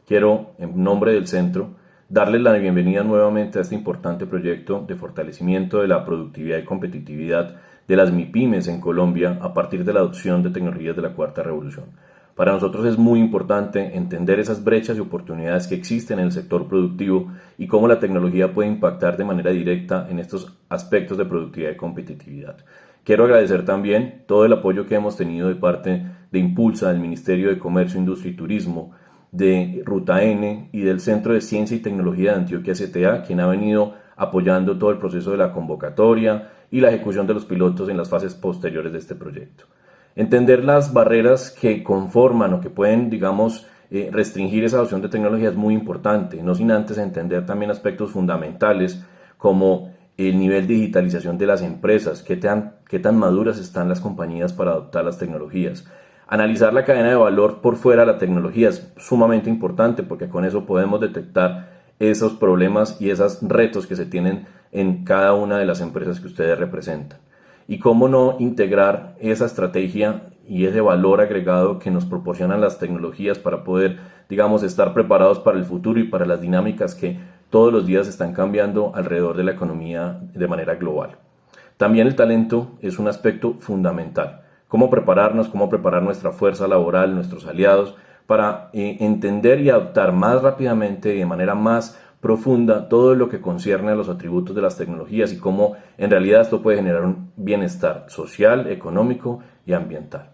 quiero, en nombre del centro, darles la bienvenida nuevamente a este importante proyecto de fortalecimiento de la productividad y competitividad de las MIPYMES en Colombia a partir de la adopción de tecnologías de la cuarta revolución. Para nosotros es muy importante entender esas brechas y oportunidades que existen en el sector productivo y cómo la tecnología puede impactar de manera directa en estos aspectos de productividad y competitividad. Quiero agradecer también todo el apoyo que hemos tenido de parte de Impulsa, del Ministerio de Comercio, Industria y Turismo, de Ruta N y del Centro de Ciencia y Tecnología de Antioquia CTA, quien ha venido apoyando todo el proceso de la convocatoria y la ejecución de los pilotos en las fases posteriores de este proyecto. Entender las barreras que conforman o que pueden, digamos, restringir esa adopción de tecnología es muy importante, no sin antes entender también aspectos fundamentales como el nivel de digitalización de las empresas, qué tan maduras están las compañías para adoptar las tecnologías. Analizar la cadena de valor por fuera de la tecnología es sumamente importante porque con eso podemos detectar esos problemas y esos retos que se tienen en cada una de las empresas que ustedes representan. Y cómo no integrar esa estrategia y ese valor agregado que nos proporcionan las tecnologías para poder, digamos, estar preparados para el futuro y para las dinámicas que todos los días están cambiando alrededor de la economía de manera global. También el talento es un aspecto fundamental. Cómo prepararnos, cómo preparar nuestra fuerza laboral, nuestros aliados, para entender y adaptar más rápidamente y de manera más profunda todo lo que concierne a los atributos de las tecnologías y cómo en realidad esto puede generar un bienestar social, económico y ambiental.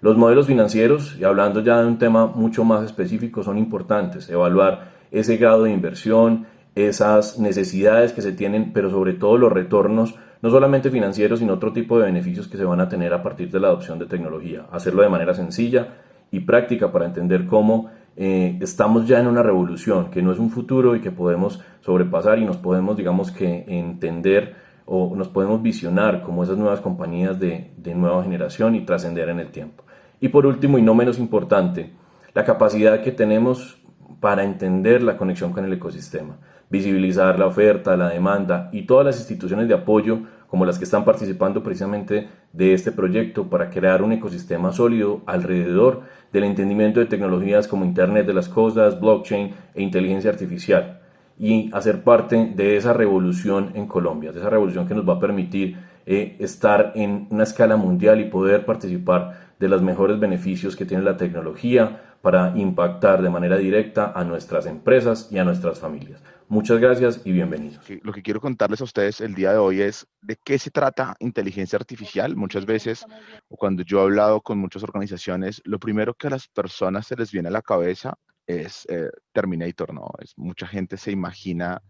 Los modelos financieros, y hablando ya de un tema mucho más específico, son importantes. Evaluar ese grado de inversión, esas necesidades que se tienen, pero sobre todo los retornos, no solamente financieros, sino otro tipo de beneficios que se van a tener a partir de la adopción de tecnología. Hacerlo de manera sencilla y práctica para entender cómo estamos ya en una revolución, que no es un futuro y que podemos sobrepasar y nos podemos, digamos que, entender o nos podemos visionar como esas nuevas compañías de nueva generación y trascender en el tiempo. Y por último, y no menos importante, la capacidad que tenemos para entender la conexión con el ecosistema, visibilizar la oferta, la demanda y todas las instituciones de apoyo como las que están participando precisamente de este proyecto para crear un ecosistema sólido alrededor del entendimiento de tecnologías como Internet de las Cosas, blockchain e inteligencia artificial y hacer parte de esa revolución en Colombia, de esa revolución que nos va a permitir estar en una escala mundial y poder participar de los mejores beneficios que tiene la tecnología para impactar de manera directa a nuestras empresas y a nuestras familias. Muchas gracias y bienvenidos. Lo que quiero contarles a ustedes el día de hoy es de qué se trata inteligencia artificial. Muchas veces, o cuando yo he hablado con muchas organizaciones, lo primero que a las personas se les viene a la cabeza es Terminator, ¿no? Mucha gente se imagina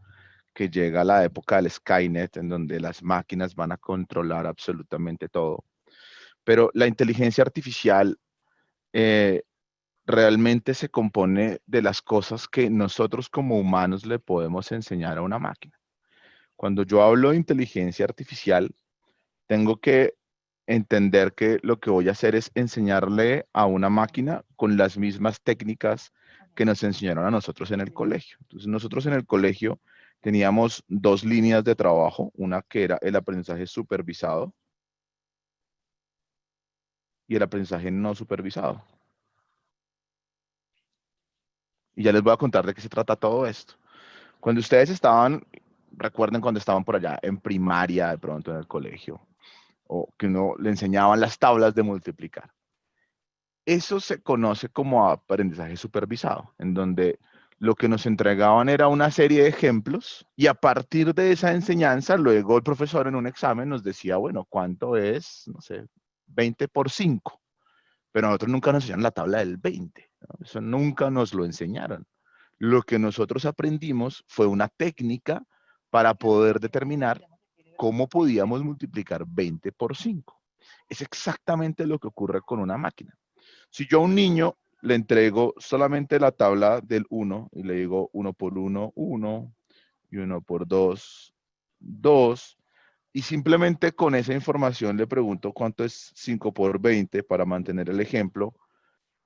que llega la época del Skynet, en donde las máquinas van a controlar absolutamente todo. Pero la inteligencia artificial eh, realmente se compone de las cosas que nosotros como humanos le podemos enseñar a una máquina. Cuando yo hablo de inteligencia artificial, tengo que entender que lo que voy a hacer es enseñarle a una máquina con las mismas técnicas que nos enseñaron a nosotros en el colegio. Entonces, nosotros en el colegio teníamos dos líneas de trabajo, una que era el aprendizaje supervisado y el aprendizaje no supervisado. Y ya les voy a contar de qué se trata todo esto. Cuando ustedes estaban, recuerden cuando estaban por allá en primaria, de pronto en el colegio, o que uno le enseñaban las tablas de multiplicar. Eso se conoce como aprendizaje supervisado, en donde lo que nos entregaban era una serie de ejemplos y a partir de esa enseñanza, luego el profesor en un examen nos decía, bueno, ¿cuánto es, no sé, 20 por 5? Pero a nosotros nunca nos enseñaron la tabla del 20, ¿no? Eso nunca nos lo enseñaron. Lo que nosotros aprendimos fue una técnica para poder determinar cómo podíamos multiplicar 20 por 5. Es exactamente lo que ocurre con una máquina. Si yo a un niño le entrego solamente la tabla del 1 y le digo 1 por 1, 1, y 1 por 2, 2, y simplemente con esa información le pregunto cuánto es 5 por 20 para mantener el ejemplo,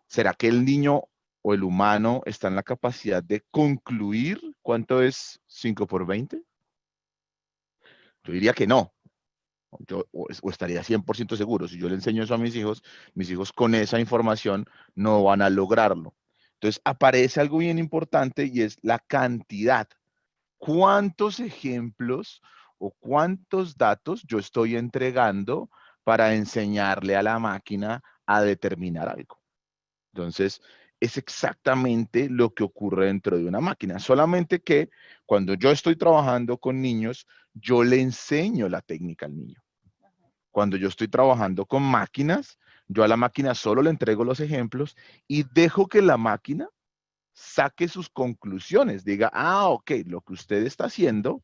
¿será que el niño o el humano está en la capacidad de concluir cuánto es 5 por 20? Yo diría que no. O estaría 100% seguro. Si yo le enseño eso a mis hijos con esa información no van a lograrlo. Entonces aparece algo bien importante y es la cantidad. ¿Cuántos ejemplos o cuántos datos yo estoy entregando para enseñarle a la máquina a determinar algo? Entonces, es exactamente lo que ocurre dentro de una máquina, solamente que cuando yo estoy trabajando con niños, yo le enseño la técnica al niño. Cuando yo estoy trabajando con máquinas, yo a la máquina solo le entrego los ejemplos y dejo que la máquina saque sus conclusiones. Diga, ah, ok, lo que usted está haciendo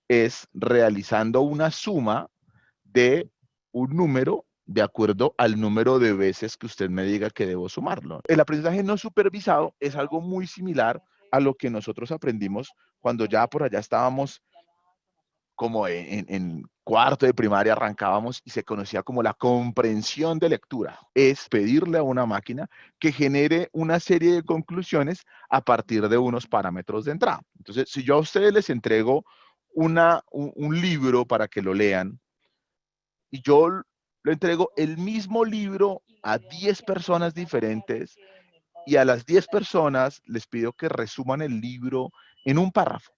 es realizando una suma de un número de acuerdo al número de veces que usted me diga que debo sumarlo. El aprendizaje no supervisado es algo muy similar a lo que nosotros aprendimos cuando ya por allá estábamos como en cuarto de primaria arrancábamos y se conocía como la comprensión de lectura. Es pedirle a una máquina que genere una serie de conclusiones a partir de unos parámetros de entrada. Entonces, si yo a ustedes les entrego un libro para que lo lean y yo le entrego el mismo libro a 10 personas diferentes y a las 10 personas les pido que resuman el libro en un párrafo,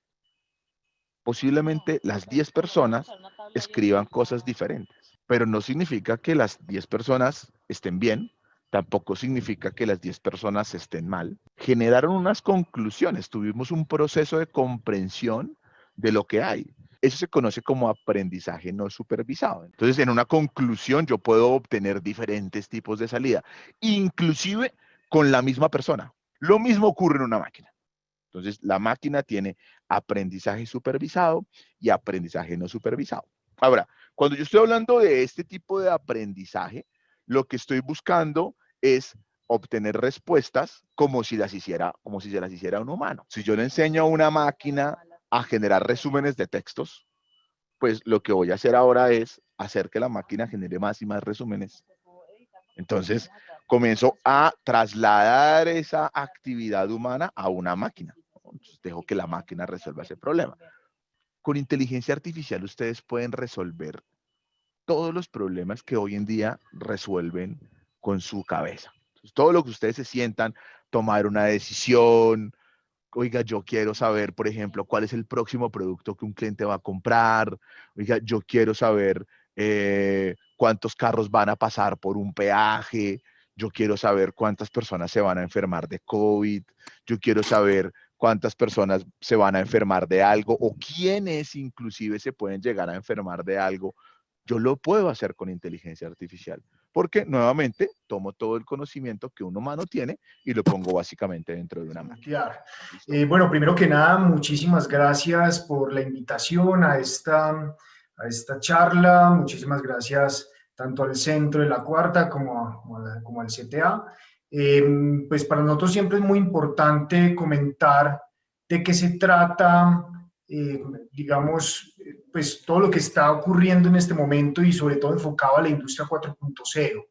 posiblemente las 10 personas escriban cosas diferentes, pero no significa que las 10 personas estén bien, tampoco significa que las 10 personas estén mal. Generaron unas conclusiones, tuvimos un proceso de comprensión de lo que hay. Eso se conoce como aprendizaje no supervisado. Entonces, en una conclusión yo puedo obtener diferentes tipos de salida, inclusive con la misma persona. Lo mismo ocurre en una máquina. Entonces, la máquina tiene aprendizaje supervisado y aprendizaje no supervisado. Ahora, cuando yo estoy hablando de este tipo de aprendizaje, lo que estoy buscando es obtener respuestas como si se las hiciera un humano. Si yo le enseño a una máquina a generar resúmenes de textos, pues lo que voy a hacer ahora es hacer que la máquina genere más y más resúmenes. Entonces, comienzo a trasladar esa actividad humana a una máquina. Entonces, dejo que la máquina resuelva ese problema. Con inteligencia artificial ustedes pueden resolver todos los problemas que hoy en día resuelven con su cabeza. Entonces, todo lo que ustedes se sientan, tomar una decisión, oiga, yo quiero saber, por ejemplo, cuál es el próximo producto que un cliente va a comprar, oiga, yo quiero saber cuántos carros van a pasar por un peaje, yo quiero saber cuántas personas se van a enfermar de COVID, yo quiero saber cuántas personas se van a enfermar de algo o quiénes inclusive se pueden llegar a enfermar de algo. Yo lo puedo hacer con inteligencia artificial, porque nuevamente tomo todo el conocimiento que un humano tiene y lo pongo básicamente dentro de una máquina. Bueno, primero que nada, muchísimas gracias por la invitación a esta charla. Muchísimas gracias tanto al Centro de la Cuarta como al CTA. Pues para nosotros siempre es muy importante comentar de qué se trata, digamos, pues todo lo que está ocurriendo en este momento y sobre todo enfocado a la industria 4.0.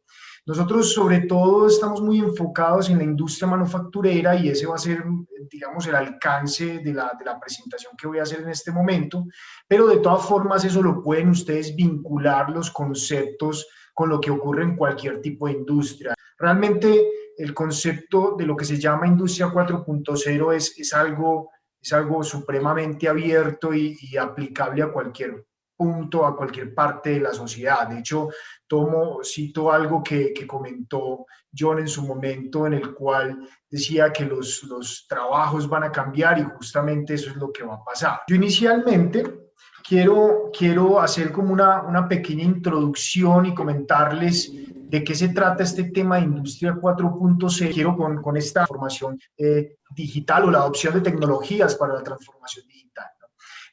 Nosotros sobre todo estamos muy enfocados en la industria manufacturera y ese va a ser, digamos, el alcance de la presentación que voy a hacer en este momento, pero de todas formas eso lo pueden ustedes vincular los conceptos con lo que ocurre en cualquier tipo de industria. Realmente el concepto de lo que se llama industria 4.0 es algo supremamente abierto y aplicable a cualquier punto, a cualquier parte de la sociedad. De hecho, cito algo que comentó John en su momento, en el cual decía que los trabajos van a cambiar y justamente eso es lo que va a pasar. Yo inicialmente quiero hacer como una pequeña introducción y comentarles de qué se trata este tema de Industria 4.0. Quiero con esta transformación digital o la adopción de tecnologías para la transformación digital.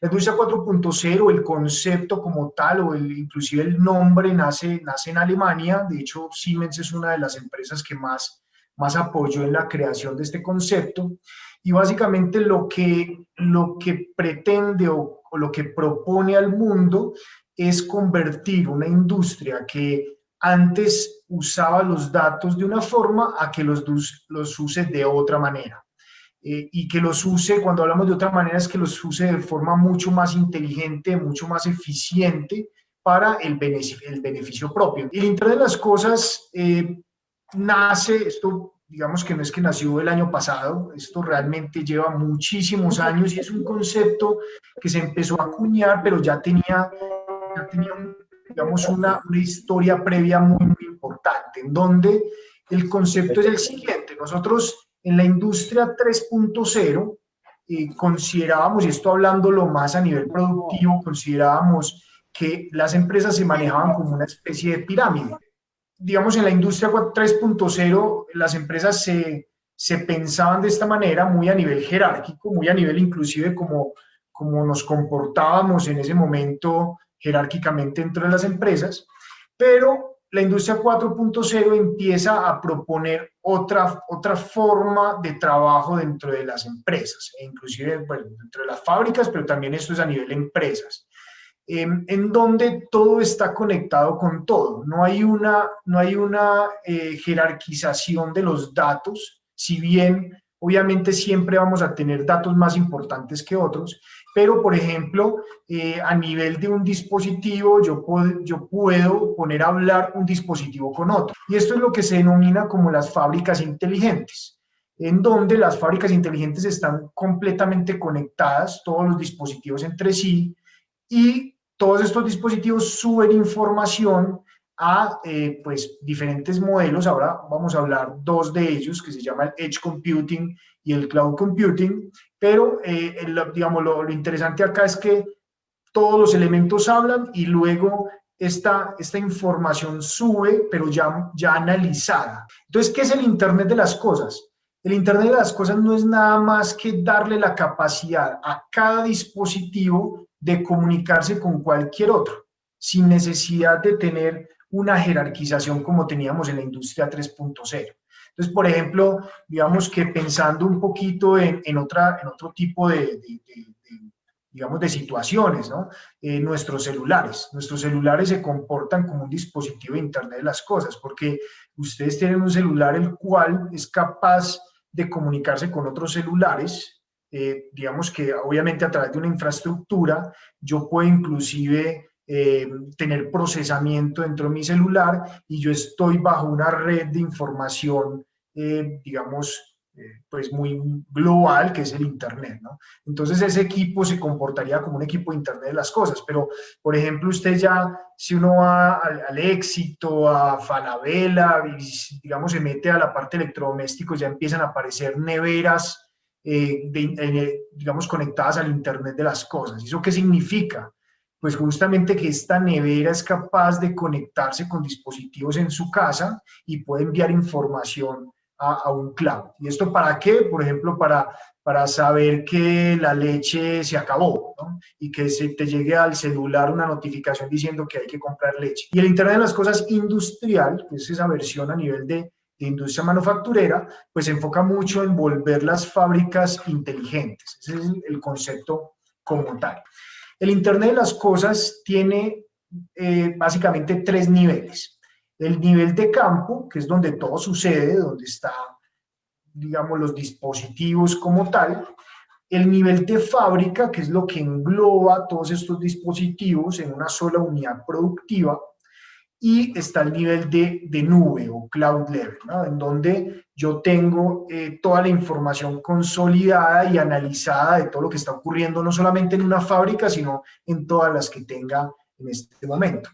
La industria 4.0, el concepto como tal, inclusive el nombre, nace en Alemania. De hecho, Siemens es una de las empresas que más apoyó en la creación de este concepto. Y básicamente lo que pretende o lo que propone al mundo es convertir una industria que antes usaba los datos de una forma a que los use de otra manera. Y que los use, cuando hablamos de otra manera, es que los use de forma mucho más inteligente, mucho más eficiente para el beneficio propio. Y el Internet de las Cosas esto digamos que no es que nació el año pasado, esto realmente lleva muchísimos años y es un concepto que se empezó a acuñar, pero ya tenía digamos, una historia previa muy, muy importante, en donde el concepto es el siguiente. Nosotros en la industria 3.0 considerábamos, y esto hablándolo más a nivel productivo, considerábamos que las empresas se manejaban como una especie de pirámide. Digamos, en la industria 3.0 las empresas se pensaban de esta manera, muy a nivel jerárquico, muy a nivel inclusive como nos comportábamos en ese momento jerárquicamente dentro de las empresas, pero la industria 4.0 empieza a proponer otra forma de trabajo dentro de las empresas, e inclusive bueno, dentro de las fábricas, pero también esto es a nivel empresas, en donde todo está conectado con todo. No hay una jerarquización de los datos, si bien obviamente siempre vamos a tener datos más importantes que otros, pero por ejemplo, a nivel de un dispositivo, yo puedo poner a hablar un dispositivo con otro. Y esto es lo que se denomina como las fábricas inteligentes, en donde las fábricas inteligentes están completamente conectadas, todos los dispositivos entre sí, y todos estos dispositivos suben información a pues, diferentes modelos. Ahora vamos a hablar dos de ellos, que se llama el Edge Computing y el Cloud Computing, pero digamos, lo interesante acá es que todos los elementos hablan y luego esta información sube, pero ya analizada. Entonces, ¿qué es el Internet de las cosas? El Internet de las cosas no es nada más que darle la capacidad a cada dispositivo de comunicarse con cualquier otro, sin necesidad de tener una jerarquización como teníamos en la industria 3.0. Entonces, por ejemplo, digamos que pensando un poquito en otro tipo digamos, de situaciones, ¿no? Nuestros celulares se comportan como un dispositivo de Internet de las cosas, porque ustedes tienen un celular el cual es capaz de comunicarse con otros celulares, digamos que obviamente a través de una infraestructura, yo puedo inclusive tener procesamiento dentro de mi celular y yo estoy bajo una red de información, digamos, pues muy global, que es el Internet, ¿no? Entonces ese equipo se comportaría como un equipo de Internet de las cosas, pero por ejemplo usted ya, si uno va al Éxito, a Falabella, y digamos se mete a la parte de electrodomésticos, ya empiezan a aparecer neveras, digamos, conectadas al Internet de las cosas. ¿Y eso qué significa? Pues justamente que esta nevera es capaz de conectarse con dispositivos en su casa y puede enviar información a un cloud. ¿Y esto para qué? Por ejemplo, para saber que la leche se acabó, ¿no? Y que se te llegue al celular una notificación diciendo que hay que comprar leche. Y el Internet de las cosas industrial, que es esa versión a nivel de industria manufacturera, pues se enfoca mucho en volver las fábricas inteligentes. Ese es el concepto como tal. El Internet de las cosas tiene básicamente tres niveles. El nivel de campo, que es donde todo sucede, donde está, digamos, los dispositivos como tal. El nivel de fábrica, que es lo que engloba todos estos dispositivos en una sola unidad productiva. Y está el nivel de nube o cloud level, ¿no? En donde yo tengo toda la información consolidada y analizada de todo lo que está ocurriendo, no solamente en una fábrica, sino en todas las que tenga en este momento.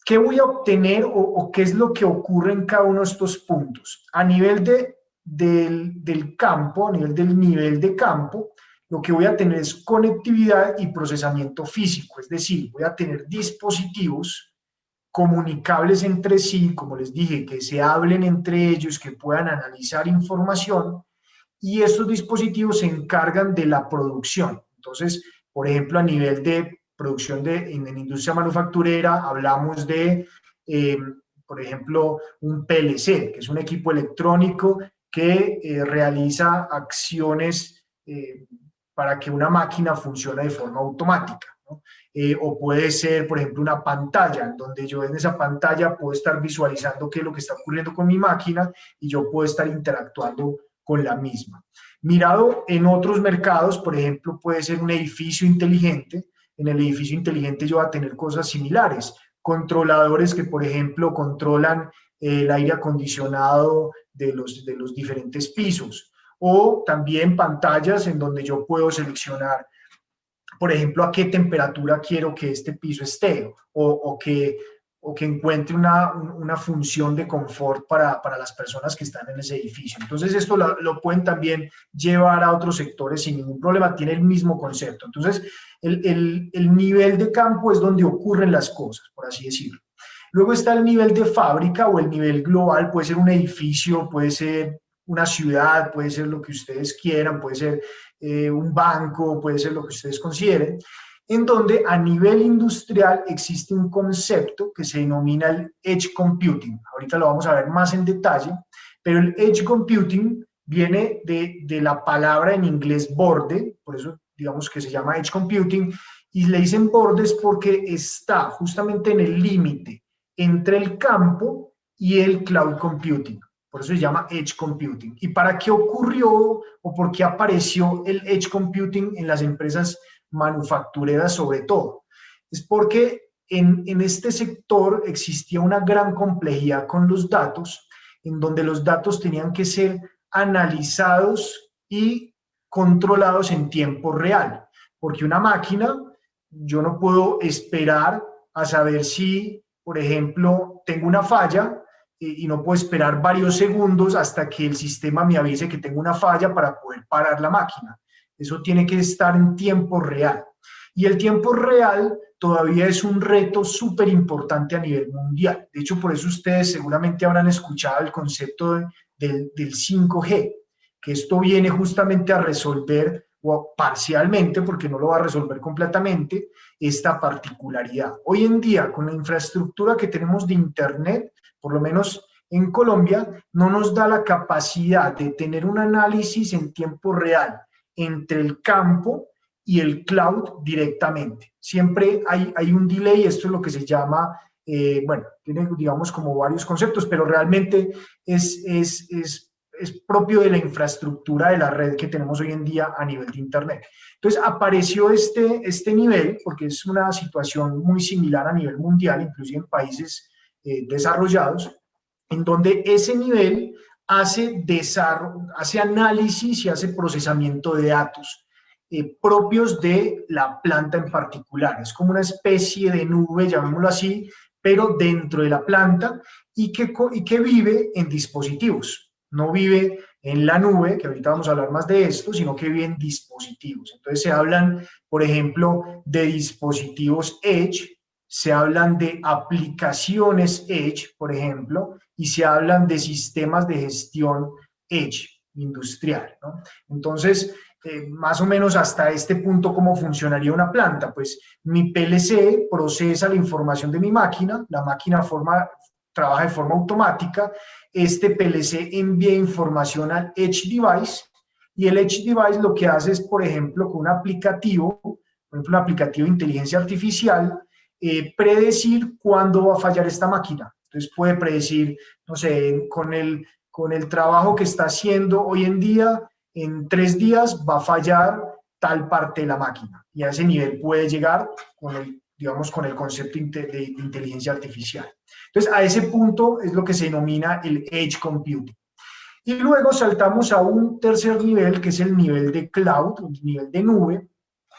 ¿Qué voy a obtener o qué es lo que ocurre en cada uno de estos puntos? A nivel del campo, a nivel del nivel de campo, lo que voy a tener es conectividad y procesamiento físico, es decir, voy a tener dispositivos comunicables entre sí, como les dije, que se hablen entre ellos, que puedan analizar información, y estos dispositivos se encargan de la producción. Entonces, por ejemplo, a nivel de producción en industria manufacturera, hablamos de, por ejemplo, un PLC, que es un equipo electrónico que realiza acciones para que una máquina funcione de forma automática, ¿no? O puede ser, por ejemplo, una pantalla, donde yo en esa pantalla puedo estar visualizando qué es lo que está ocurriendo con mi máquina y yo puedo estar interactuando con la misma. Mirado en otros mercados, por ejemplo, puede ser un edificio inteligente. En el edificio inteligente yo voy a tener cosas similares, controladores que, por ejemplo, controlan el aire acondicionado de los diferentes pisos, o también pantallas en donde yo puedo seleccionar, por ejemplo, a qué temperatura quiero que este piso esté, o que encuentre una función de confort para las personas que están en ese edificio. Entonces esto lo pueden también llevar a otros sectores sin ningún problema, tiene el mismo concepto. Entonces el nivel de campo es donde ocurren las cosas, por así decirlo. Luego está el nivel de fábrica o el nivel global, puede ser un edificio, puede ser una ciudad, puede ser lo que ustedes quieran, puede ser un banco, puede ser lo que ustedes consideren, en donde a nivel industrial existe un concepto que se denomina el Edge Computing. Ahorita lo vamos a ver más en detalle, pero el Edge Computing viene de la palabra en inglés borde, por eso digamos que se llama Edge Computing, y le dicen bordes porque está justamente en el límite entre el campo y el cloud computing. Por eso se llama Edge Computing. ¿Y para qué ocurrió o por qué apareció el Edge Computing en las empresas manufactureras sobre todo? Es porque en este sector existía una gran complejidad con los datos, en donde los datos tenían que ser analizados y controlados en tiempo real. Porque una máquina, yo no puedo esperar a saber si, por ejemplo, tengo una falla y no puedo esperar varios segundos hasta que el sistema me avise que tengo una falla para poder parar la máquina. Eso tiene que estar en tiempo real. Y el tiempo real todavía es un reto súper importante a nivel mundial. De hecho, por eso ustedes seguramente habrán escuchado el concepto del 5G, que esto viene justamente a resolver, o parcialmente, porque no lo va a resolver completamente, esta particularidad. Hoy en día, con la infraestructura que tenemos de Internet, por lo menos en Colombia, no nos da la capacidad de tener un análisis en tiempo real entre el campo y el cloud directamente. Siempre hay un delay, esto es lo que se llama, bueno, tiene digamos como varios conceptos, pero realmente es propio de la infraestructura de la red que tenemos hoy en día a nivel de Internet. Entonces apareció este nivel, porque es una situación muy similar a nivel mundial, inclusive en países desarrollados, en donde ese nivel hace análisis y hace procesamiento de datos propios de la planta en particular. Es como una especie de nube, llamémoslo así, pero dentro de la planta y que vive en dispositivos. No vive en la nube, que ahorita vamos a hablar más de esto, sino que vive en dispositivos. Entonces se hablan, por ejemplo, de dispositivos Edge, se hablan de aplicaciones Edge, por ejemplo, y se hablan de sistemas de gestión Edge industrial, ¿no? Entonces, más o menos hasta este punto, ¿cómo funcionaría una planta? Pues mi PLC procesa la información de mi máquina, la máquina trabaja de forma automática, este PLC envía información al Edge Device y el Edge Device lo que hace es, por ejemplo, con un aplicativo, por ejemplo, un aplicativo de inteligencia artificial, predecir cuándo va a fallar esta máquina. Entonces puede predecir, no sé, con el trabajo que está haciendo hoy en día, en 3 días va a fallar tal parte de la máquina. Y a ese nivel puede llegar con el concepto de inteligencia artificial. Entonces, a ese punto es lo que se denomina el Edge Computing. Y luego saltamos a un tercer nivel, que es el nivel de cloud, el nivel de nube,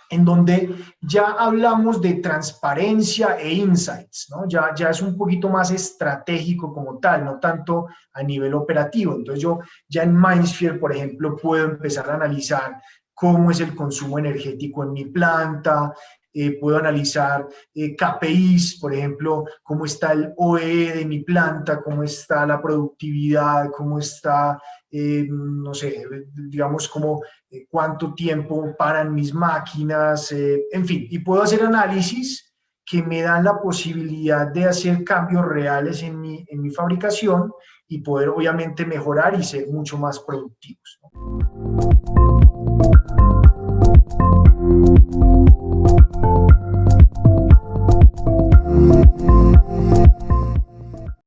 en donde ya hablamos de transparencia e insights, ¿no? Ya es un poquito más estratégico como tal, no tanto a nivel operativo. Entonces yo ya en MindSphere, por ejemplo, puedo empezar a analizar cómo es el consumo energético en mi planta, puedo analizar KPIs, por ejemplo, cómo está el OE de mi planta, cómo está la productividad, cómo está, no sé, digamos, cuánto tiempo paran mis máquinas, en fin, y puedo hacer análisis que me dan la posibilidad de hacer cambios reales en mi fabricación y poder, obviamente, mejorar y ser mucho más productivos, ¿no?